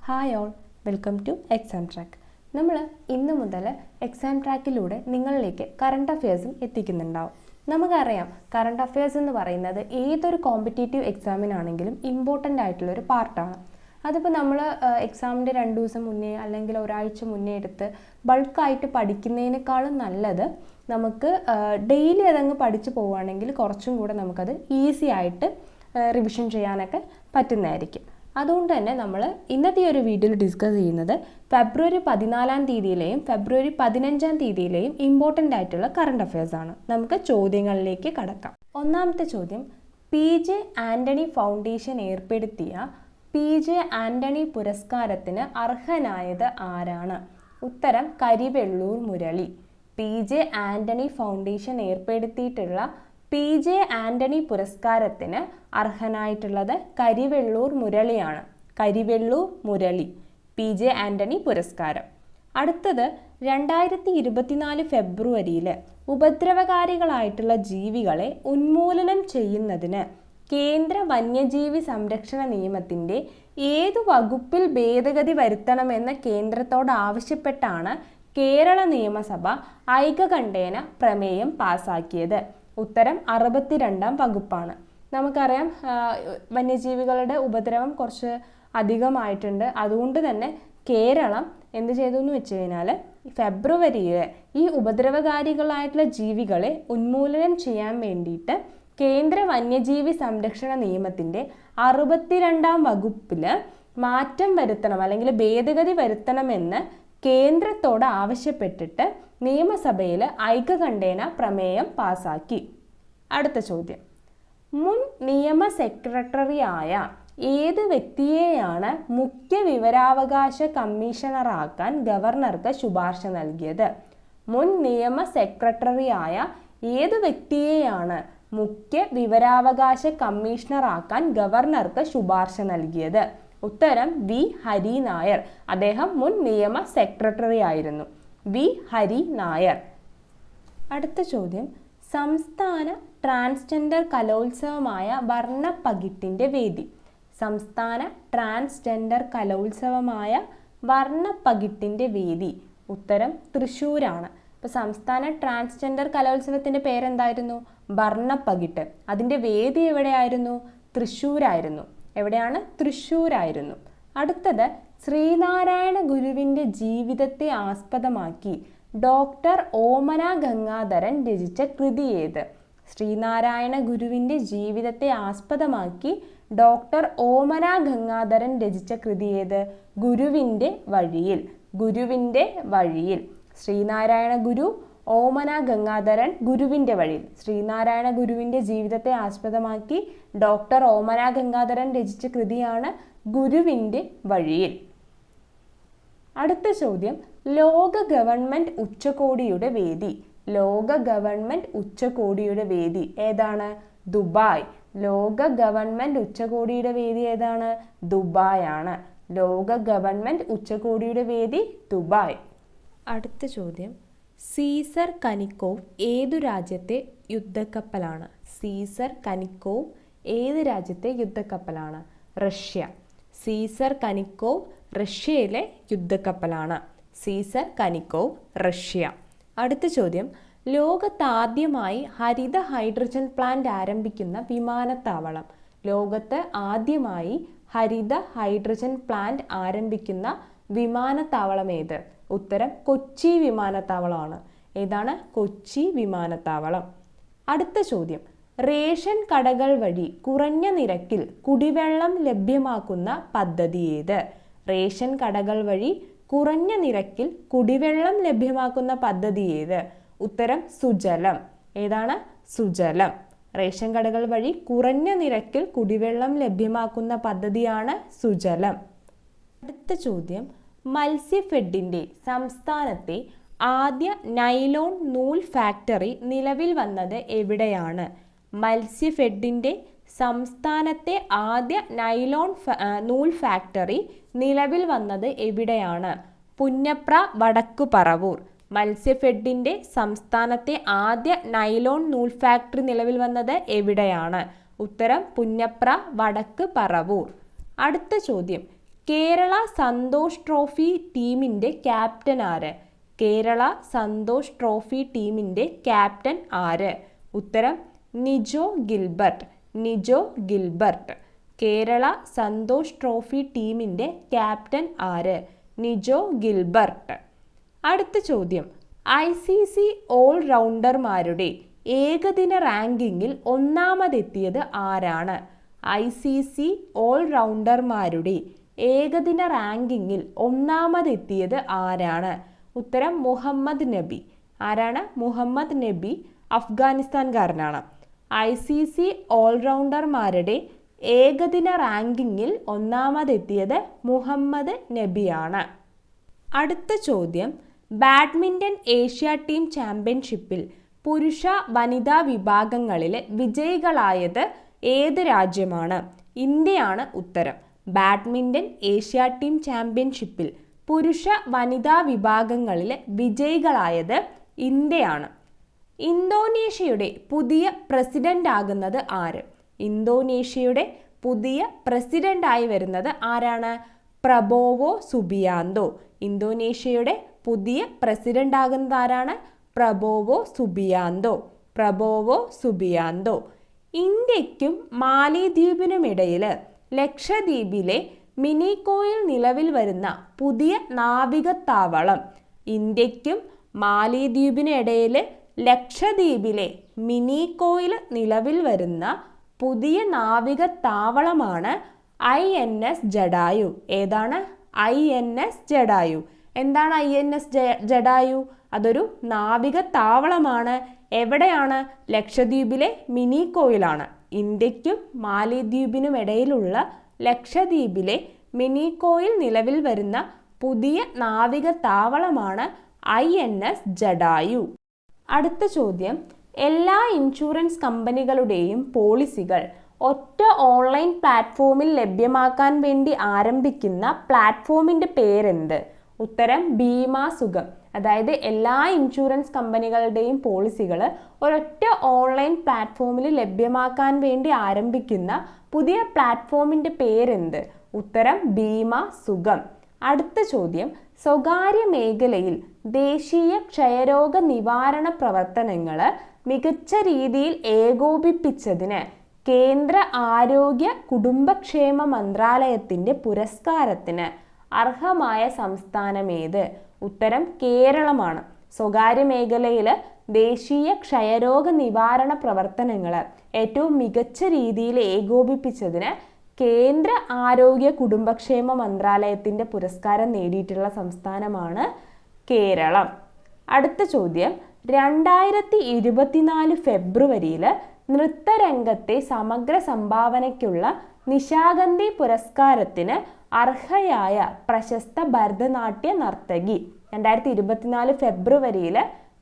Hi all, welcome two exam track. നമ്മൾ ഇന്ന് മുതൽ എക്സാം ട്രാക്കിലൂടെ നിങ്ങളിലേക്ക് കറണ്ട് അഫയേഴ്സും എത്തിക്കുന്നുണ്ടാവും. നമുക്കറിയാം, കറണ്ട് അഫയേഴ്സ് എന്ന് പറയുന്നത് ഏതൊരു കോമ്പറ്റേറ്റീവ് എക്സാമിനാണെങ്കിലും ഇമ്പോർട്ടൻ്റ് ആയിട്ടുള്ളൊരു പാർട്ടാണ്. അതിപ്പോൾ നമ്മൾ എക്സാമിൻ്റെ 2 ദിവസം മുന്നേ അല്ലെങ്കിൽ ഒരാഴ്ച മുന്നേ എടുത്ത് ബൾക്കായിട്ട് പഠിക്കുന്നതിനേക്കാളും നല്ലത് നമുക്ക് ഡെയിലി അതങ്ങ് പഠിച്ചു പോവുകയാണെങ്കിൽ കുറച്ചും കൂടെ നമുക്കത് ഈസി ആയിട്ട് റിവിഷൻ ചെയ്യാനൊക്കെ പറ്റുന്നതായിരിക്കും. അതുകൊണ്ട് തന്നെ നമ്മൾ ഇന്നത്തെ ഒരു വീഡിയോയിൽ ഡിസ്കസ് ചെയ്യുന്നത് ഫെബ്രുവരി 14-ാം തീയതിയിലെയും ഫെബ്രുവരി 15-ാം തീയതിയിലെയും ഇമ്പോർട്ടൻ്റ് ആയിട്ടുള്ള കറണ്ട് അഫയേഴ്സ് ആണ്. നമുക്ക് ചോദ്യങ്ങളിലേക്ക് കടക്കാം. ഒന്നാമത്തെ ചോദ്യം, PJ ആൻ്റണി ഫൗണ്ടേഷൻ ഏർപ്പെടുത്തിയ PJ ആൻ്റണി പുരസ്കാരത്തിന് അർഹനായത് ആരാണ്? ഉത്തരം കരിവെള്ളൂർ മുരളി. PJ ആൻ്റണി ഫൗണ്ടേഷൻ ഏർപ്പെടുത്തിയിട്ടുള്ള PJ ആൻ്റണി പുരസ്കാരത്തിന് അർഹനായിട്ടുള്ളത് കരിവെള്ളൂർ മുരളിയാണ്. കരിവെള്ളൂർ മുരളി, PJ ആൻ്റണി പുരസ്കാരം. അടുത്തത് 2024 ഫെബ്രുവരിയിൽ ഉപദ്രവകാരികളായിട്ടുള്ള ജീവികളെ ഉന്മൂലനം ചെയ്യുന്നതിന് കേന്ദ്ര വന്യജീവി സംരക്ഷണ നിയമത്തിൻ്റെ ഏതു വകുപ്പിൽ ഭേദഗതി വരുത്തണമെന്ന് കേന്ദ്രത്തോട് ആവശ്യപ്പെട്ടാണ് കേരള നിയമസഭ ഐകകണ്ഠേന പ്രമേയം പാസാക്കിയത്? ഉത്തരം 62-ാം വകുപ്പാണ്. നമുക്കറിയാം, വന്യജീവികളുടെ ഉപദ്രവം കുറച്ച് അധികമായിട്ടുണ്ട്. അതുകൊണ്ട് തന്നെ കേരളം എന്ത് ചെയ്തു എന്ന് വെച്ച് കഴിഞ്ഞാൽ ഫെബ്രുവരിയിൽ ഈ ഉപദ്രവകാരികളായിട്ടുള്ള ജീവികളെ ഉന്മൂലനം ചെയ്യാൻ വേണ്ടിയിട്ട് കേന്ദ്ര വന്യജീവി സംരക്ഷണ നിയമത്തിൻ്റെ 62-ാം വകുപ്പിൽ മാറ്റം വരുത്തണം അല്ലെങ്കിൽ ഭേദഗതി വരുത്തണമെന്ന് കേന്ദ്രത്തോട് ആവശ്യപ്പെട്ടിട്ട് നിയമസഭയിൽ ഐകകണ്ഠേന പ്രമേയം പാസാക്കി. അടുത്ത ചോദ്യം, മുൻ നിയമ സെക്രട്ടറിയായ ഏത് വ്യക്തിയെയാണ് മുഖ്യ വിവരാവകാശ കമ്മീഷണറാക്കാൻ ഗവർണർക്ക് ശുപാർശ നൽകിയത്? മുൻ നിയമ സെക്രട്ടറിയായ ഏത് വ്യക്തിയെയാണ് മുഖ്യ വിവരാവകാശ കമ്മീഷണറാക്കാൻ ഗവർണർക്ക് ശുപാർശ നൽകിയത്? ഉത്തരം വി ഹരി നായർ. അദ്ദേഹം മുൻ നിയമ സെക്രട്ടറി ആയിരുന്നു. വി ഹരി നായർ. അടുത്ത ചോദ്യം, സംസ്ഥാന ട്രാൻസ്ജെൻഡർ കലോത്സവമായ വർണ്ണപ്പകിട്ടിൻ്റെ വേദി. സംസ്ഥാന ട്രാൻസ്ജെൻഡർ കലോത്സവമായ വർണ്ണപ്പകിട്ടിൻ്റെ വേദി. ഉത്തരം തൃശ്ശൂരാണ്. ഇപ്പോൾ സംസ്ഥാന ട്രാൻസ്ജെൻഡർ കലോത്സവത്തിൻ്റെ പേരെന്തായിരുന്നു? വർണ്ണപ്പകിട്ട്. അതിൻ്റെ വേദി എവിടെയായിരുന്നു? തൃശ്ശൂരായിരുന്നു. എവിടെയാണ്? തൃശ്ശൂരായിരുന്നു. അടുത്തത്, ശ്രീനാരായണ ഗുരുവിൻ്റെ ജീവിതത്തെ ആസ്പദമാക്കി ഡോക്ടർ ഓമന ഗംഗാധരൻ രചിച്ച കൃതി ഏത്? ശ്രീനാരായണ ഗുരുവിൻ്റെ ജീവിതത്തെ ആസ്പദമാക്കി ഡോക്ടർ ഓമന ഗംഗാധരൻ രചിച്ച കൃതി ഏത്? ഗുരുവിൻ്റെ വഴിയിൽ. ഗുരുവിൻ്റെ വഴിയിൽ. ശ്രീനാരായണ ഗുരു, ഓമന ഗംഗാധരൻ, ഗുരുവിൻ്റെ വഴിയിൽ. ശ്രീനാരായണ ഗുരുവിൻ്റെ ജീവിതത്തെ ആസ്പദമാക്കി ഡോക്ടർ ഓമന ഗംഗാധരൻ രചിച്ച കൃതിയാണ് ഗുരുവിൻ്റെ വഴിയിൽ. അടുത്ത ചോദ്യം, ലോക ഗവൺമെൻറ് ഉച്ചകോടിയുടെ വേദി. ലോക ഗവൺമെൻറ് ഉച്ചകോടിയുടെ വേദി ഏതാണ്? ദുബായ്. ലോക ഗവൺമെൻറ് ഉച്ചകോടിയുടെ വേദി ഏതാണ്? ദുബായ് ആണ്. ലോക ഗവൺമെൻറ് ഉച്ചകോടിയുടെ വേദി ദുബായ്. അടുത്ത ചോദ്യം, സീസർ കനിക്കോവ് ഏതു രാജ്യത്തെ യുദ്ധക്കപ്പലാണ്? സീസർ കനിക്കോവ് ഏത് രാജ്യത്തെ യുദ്ധക്കപ്പലാണ്? റഷ്യ. സീസർ കനിക്കോവ് റഷ്യയിലെ യുദ്ധക്കപ്പലാണ്. Caesar കനിക്കോവ് Russia. അടുത്ത ചോദ്യം, ലോകത്താദ്യമായി ഹരിത ഹൈഡ്രജൻ പ്ലാന്റ് ആരംഭിക്കുന്ന വിമാനത്താവളം. ലോകത്ത് ആദ്യമായി ഹരിത ഹൈഡ്രജൻ പ്ലാന്റ് ആരംഭിക്കുന്ന വിമാനത്താവളം ഏത്? ഉത്തരം കൊച്ചി വിമാനത്താവളമാണ്. ഏതാണ്? കൊച്ചി വിമാനത്താവളം. അടുത്ത ചോദ്യം, റേഷൻ കടകൾ വഴി കുറഞ്ഞ നിരക്കിൽ കുടിവെള്ളം ലഭ്യമാക്കുന്ന പദ്ധതി ഏത്? റേഷൻ കടകൾ വഴി കുറഞ്ഞ നിരക്കിൽ കുടിവെള്ളം ലഭ്യമാക്കുന്ന പദ്ധതി ഏത്? ഉത്തരം സുജലം. ഏതാണ്? സുജലം. റേഷൻ കടകൾ വഴി കുറഞ്ഞ നിരക്കിൽ കുടിവെള്ളം ലഭ്യമാക്കുന്ന പദ്ധതിയാണ് സുജലം. അടുത്ത ചോദ്യം, മത്സ്യഫെഡിൻ്റെ സംസ്ഥാനത്തെ ആദ്യ നൈലോൺ നൂൽ ഫാക്ടറി നിലവിൽ വന്നത് എവിടെയാണ്? മത്സ്യഫെഡിൻ്റെ സംസ്ഥാനത്തെ ആദ്യ നൈലോൺ നൂൽ ഫാക്ടറി നിലവിൽ വന്നത് എവിടെയാണ്? പുന്നപ്ര, വടക്കുപറവൂർ. മത്സ്യഫെഡിൻ്റെ സംസ്ഥാനത്തെ ആദ്യ നൈലോൺ നൂൽ ഫാക്ടറി നിലവിൽ വന്നത് എവിടെയാണ്? ഉത്തരം പുന്നപ്ര, വടക്കുപറവൂർ. അടുത്ത ചോദ്യം, കേരള സന്തോഷ് ട്രോഫി ടീമിൻ്റെ ക്യാപ്റ്റൻ ആര്? കേരള സന്തോഷ് ട്രോഫി ടീമിൻ്റെ ക്യാപ്റ്റൻ ആര്? ഉത്തരം Nijo Gilbert. Nijo Gilbert. Kerala Santosh trophy ടീമിൻ്റെ ക്യാപ്റ്റൻ ആര്? നിജോ ഗിൽബർട്ട്. അടുത്ത ചോദ്യം, ICC ഓൾ റൗണ്ടർമാരുടെ ഏകദിന റാങ്കിങ്ങിൽ ഒന്നാമതെത്തിയത് ആരാണ്? ICC ഓൾ റൗണ്ടർമാരുടെ ഏകദിന റാങ്കിങ്ങിൽ ഒന്നാമതെത്തിയത് ആരാണ്? ഉത്തരം മുഹമ്മദ് നബി. ആരാണ്? മുഹമ്മദ് നബി. അഫ്ഗാനിസ്ഥാൻകാരനാണ്. ICC ഓൾറൗണ്ടർമാരുടെ ഏകദിന റാങ്കിങ്ങിൽ ഒന്നാമതെത്തിയത് മുഹമ്മദ് നബിയാണ്. അടുത്ത ചോദ്യം, ബാഡ്മിൻ്റൺ ഏഷ്യ ടീം ചാമ്പ്യൻഷിപ്പിൽ പുരുഷ വനിതാ വിഭാഗങ്ങളിലെ വിജയികളായത് ഏത് രാജ്യമാണ്? ഇന്ത്യയാണ് ഉത്തരം. ബാഡ്മിൻ്റൺ ഏഷ്യ ടീം ചാമ്പ്യൻഷിപ്പിൽ പുരുഷ വനിതാ വിഭാഗങ്ങളിലെ വിജയികളായത് ഇന്ത്യയാണ്. ഇന്തോനേഷ്യയുടെ പുതിയ പ്രസിഡന്റ് ആകുന്നത് ആര്? ഇന്തോനേഷ്യയുടെ പുതിയ പ്രസിഡന്റായി വരുന്നത് ആരാണ്? Prabowo Subianto. ഇന്തോനേഷ്യയുടെ പുതിയ പ്രസിഡന്റ് ആകുന്നത് ആരാണ്? Prabowo Subianto. Prabowo Subianto. ഇന്ത്യക്കും മാലിദ്വീപിനുമിടയിൽ ലക്ഷദ്വീപിലെ മിനിക്കോയിൽ നിലവിൽ വരുന്ന പുതിയ നാവികത്താവളം. ഇന്ത്യക്കും മാലിദ്വീപിനിടയിൽ ലക്ഷദ്വീപിലെ മിനിക്കോയിൽ നിലവിൽ വരുന്ന പുതിയ നാവികത്താവളമാണ് INS ജഡായു. ഏതാണ്? INS ജഡായു. എന്താണ് INS ജഡായു? അതൊരു നാവികത്താവളമാണ്. എവിടെയാണ്? ലക്ഷദ്വീപിലെ മിനിക്കോയിലാണ്. ഇന്ത്യക്കും മാലിദ്വീപിനും ഇടയിലുള്ള ലക്ഷദ്വീപിലെ മിനിക്കോയിൽ നിലവിൽ വരുന്ന പുതിയ നാവികത്താവളമാണ് INS ജഡായു. അടുത്ത ചോദ്യം, എല്ലാ ഇൻഷുറൻസ് കമ്പനികളുടെയും പോളിസികൾ ഒറ്റ ഓൺലൈൻ പ്ലാറ്റ്ഫോമിൽ ലഭ്യമാക്കാൻ വേണ്ടി ആരംഭിക്കുന്ന പ്ലാറ്റ്ഫോമിൻ്റെ പേരെന്ത്? ഉത്തരം ബീമാ സുഖം. അതായത് എല്ലാ ഇൻഷുറൻസ് കമ്പനികളുടെയും പോളിസികൾ ഒരൊറ്റ ഓൺലൈൻ പ്ലാറ്റ്ഫോമിൽ ലഭ്യമാക്കാൻ വേണ്ടി ആരംഭിക്കുന്ന പുതിയ പ്ലാറ്റ്ഫോമിൻ്റെ പേരെന്ത്? ഉത്തരം ബീമാ സുഖം. അടുത്ത ചോദ്യം, സ്വകാര്യ മേഖലയിൽ ദേശീയ ക്ഷയരോഗ നിവാരണ പ്രവർത്തനങ്ങൾ മികച്ച രീതിയിൽ ഏകോപിപ്പിച്ചതിന് കേന്ദ്ര ആരോഗ്യ കുടുംബക്ഷേമ മന്ത്രാലയത്തിൻ്റെ പുരസ്കാരത്തിന് അർഹമായ സംസ്ഥാനമേത്? ഉത്തരം കേരളമാണ്. സ്വകാര്യ മേഖലയിൽ ദേശീയ ക്ഷയരോഗ നിവാരണ പ്രവർത്തനങ്ങൾ ഏറ്റവും മികച്ച രീതിയിൽ ഏകോപിപ്പിച്ചതിന് കേന്ദ്ര ആരോഗ്യ കുടുംബക്ഷേമ മന്ത്രാലയത്തിൻ്റെ പുരസ്കാരം നേടിയിട്ടുള്ള സംസ്ഥാനമാണ് കേരളം. അടുത്ത ചോദ്യം, 2024 ഫെബ്രുവരിയിൽ നൃത്തരംഗത്തെ സമഗ്ര സംഭാവനയ്ക്കുള്ള നിശാഗന്ധി പുരസ്കാരത്തിന് അർഹയായ പ്രശസ്ത ഭരതനാട്യ നർത്തകി. 2024 ഫെബ്രുവരിയിൽ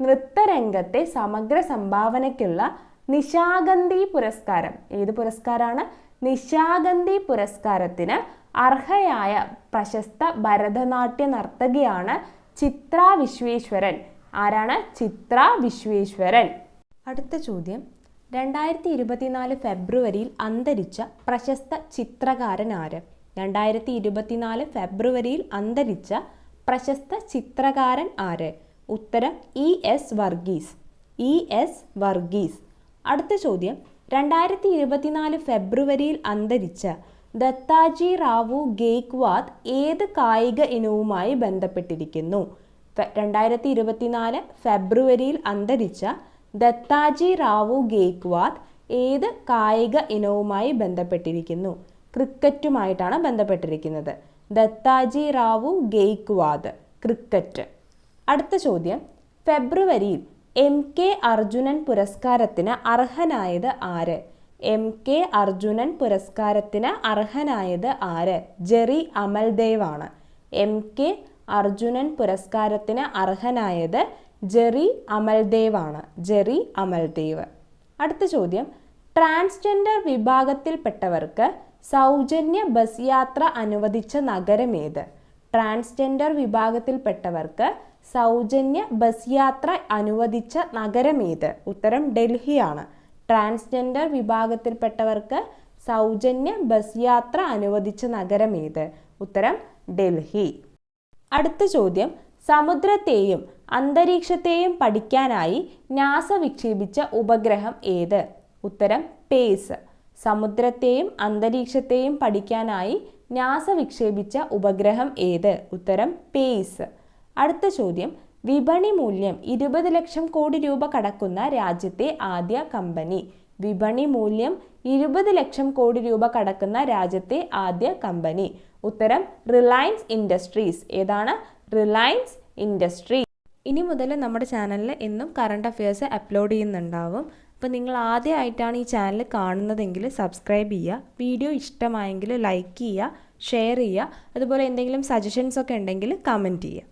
നൃത്തരംഗത്തെ സമഗ്ര സംഭാവനയ്ക്കുള്ള നിശാഗന്ധി പുരസ്കാരം. ഏത് പുരസ്കാരമാണ്? നിശാഗന്ധി പുരസ്കാരത്തിന് അർഹയായ പ്രശസ്ത ഭരതനാട്യ നർത്തകിയാണ് ചിത്ര വിശ്വേശ്വരൻ. ആരാണ്? ചിത്ര വിശ്വേശ്വരൻ. അടുത്ത ചോദ്യം, 2024 ഫെബ്രുവരിയിൽ അന്തരിച്ച പ്രശസ്ത ചിത്രകാരൻ ആര്? 2024 ഫെബ്രുവരിയിൽ അന്തരിച്ച പ്രശസ്ത ചിത്രകാരൻ ആര്? ഉത്തരം ES വർഗീസ്. ES വർഗീസ്. അടുത്ത ചോദ്യം, 2024 ഫെബ്രുവരിയിൽ അന്തരിച്ച ദത്താജി റാവു ഗേക്വാദ് ഏത് കായിക ഇനവുമായി ബന്ധപ്പെട്ടിരിക്കുന്നു? 2024 ഫെബ്രുവരിയിൽ അന്തരിച്ച ദത്താജി റാവു ഗേക്വാദ് ഏത് കായിക ഇനവുമായി ബന്ധപ്പെട്ടിരിക്കുന്നു? ക്രിക്കറ്റുമായിട്ടാണ് ബന്ധപ്പെട്ടിരിക്കുന്നത്. ദത്താജി റാവു ഗേക്വാദ്, ക്രിക്കറ്റ്. അടുത്ത ചോദ്യം, ഫെബ്രുവരിയിൽ MK അർജുനൻ പുരസ്കാരത്തിന് അർഹനായത് ആര്? MK അർജുനൻ പുരസ്കാരത്തിന് അർഹനായത് ആര്? ജെറി അമൽദേവ് ആണ്. MK അർജുനൻ പുരസ്കാരത്തിന് അർഹനായത് ജെറി അമൽദേവ് ആണ്. ജെറി അമൽദേവ്. അടുത്ത ചോദ്യം, ട്രാൻസ്ജെൻഡർ വിഭാഗത്തിൽപ്പെട്ടവർക്ക് സൗജന്യ ബസ് യാത്ര അനുവദിച്ച നഗരമേത്? ട്രാൻസ്ജെൻഡർ വിഭാഗത്തിൽപ്പെട്ടവർക്ക് സൗജന്യ ബസ് യാത്ര അനുവദിച്ച നഗരമേത്? ഉത്തരം ഡൽഹിയാണ്. ട്രാൻസ്ജെൻഡർ വിഭാഗത്തിൽപ്പെട്ടവർക്ക് സൗജന്യ ബസ് യാത്ര അനുവദിച്ച നഗരമേത്? ഉത്തരം ഡൽഹി. അടുത്ത ചോദ്യം, സമുദ്രത്തെയും അന്തരീക്ഷത്തെയും പഠിക്കാനായി നാസ വിക്ഷേപിച്ച ഉപഗ്രഹം ഏത്? ഉത്തരം പേസ്. സമുദ്രത്തെയും അന്തരീക്ഷത്തെയും പഠിക്കാനായി നാസ വിക്ഷേപിച്ച ഉപഗ്രഹം ഏത്? ഉത്തരം പേസ്. അടുത്ത ചോദ്യം, വിപണി മൂല്യം 20 ലക്ഷം കോടി രൂപ കടക്കുന്ന രാജ്യത്തെ ആദ്യ കമ്പനി. വിപണി മൂല്യം 20 ലക്ഷം കോടി രൂപ കടക്കുന്ന രാജ്യത്തെ ആദ്യ കമ്പനി. ഉത്തരം റിലയൻസ് ഇൻഡസ്ട്രീസ്. ഏതാണ്? Reliance industries. ഇനി മുതൽ നമ്മുടെ ചാനലിൽ എന്നും കറണ്ട് അഫയേഴ്സ് അപ്ലോഡ് ചെയ്യുന്നുണ്ടാവും. അപ്പോൾ നിങ്ങൾ ആദ്യമായിട്ടാണ് ഈ ചാനൽ കാണുന്നതെങ്കിൽ സബ്സ്ക്രൈബ് ചെയ്യുക. വീഡിയോ ഇഷ്ടമായെങ്കിൽ ലൈക്ക് ചെയ്യുക, ഷെയർ ചെയ്യുക. അതുപോലെ എന്തെങ്കിലും സജഷൻസ് ഒക്കെ ഉണ്ടെങ്കിൽ കമൻറ്റ് ചെയ്യുക.